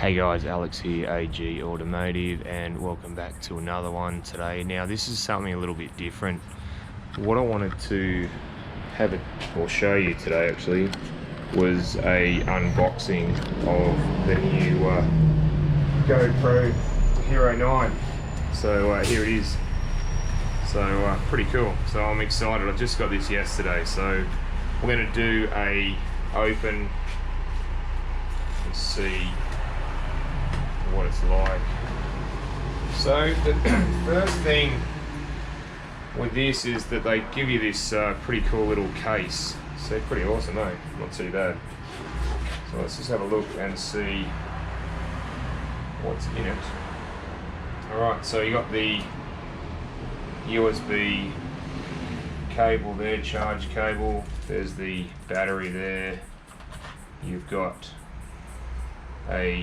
Hey guys, Alex here, AG Automotive, and welcome back to another one today. Now this is something a little bit different. What I wanted to have it or show you today actually was a unboxing of the new GoPro Hero 9. So here it is. So pretty cool. So I'm excited. I just got this yesterday. So we're going to do a open and see what it's like. So the first thing with this is that they give you this pretty cool little case. So pretty awesome, eh? Not too bad. So let's just have a look and see what's in it. Alright, so you got the USB cable there, charge cable. There's the battery there. You've got a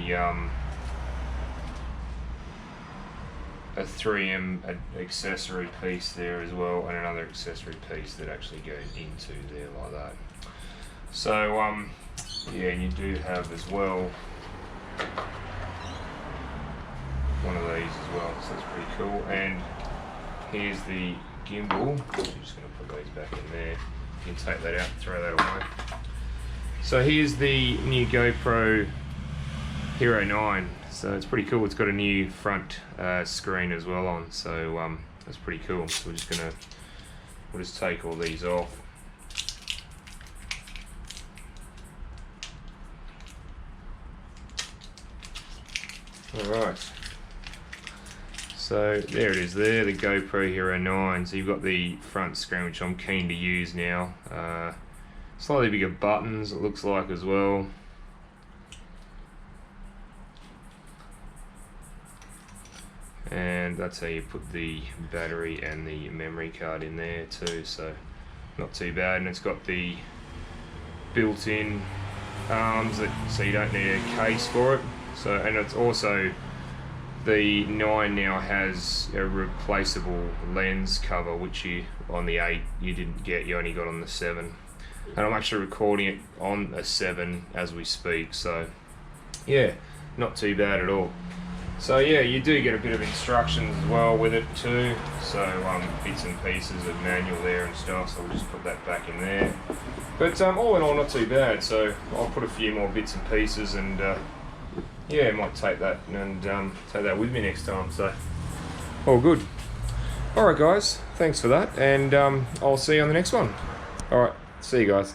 3M accessory piece there as well, and another accessory piece that actually goes into there like that. So yeah, and you do have as well one of these as well, so that's pretty cool. And here's the gimbal. I'm just going to put these back in there. You can take that out and throw that away. So here's the new GoPro Hero 9. So it's pretty cool. It's got a new front screen as well on, so that's pretty cool. So we'll just take all these off. Alright, so there it is there, the GoPro Hero 9. So you've got the front screen, which I'm keen to use now. Slightly bigger buttons it looks like as well. And that's how you put the battery and the memory card in there too, so not too bad. And it's got the built-in arms, so you don't need a case for it. So, and it's also, the 9 now has a replaceable lens cover, which you on the 8 you didn't get, you only got on the 7. And I'm actually recording it on a 7 as we speak, so yeah, not too bad at all. So yeah, you do get a bit of instructions as well with it too. So bits and pieces of manual there and stuff. So we'll just put that back in there. But all in all, not too bad. So I'll put a few more bits and pieces, and yeah, I might take that and take that with me next time. So all good. All right, guys. Thanks for that, and I'll see you on the next one. All right, see you guys.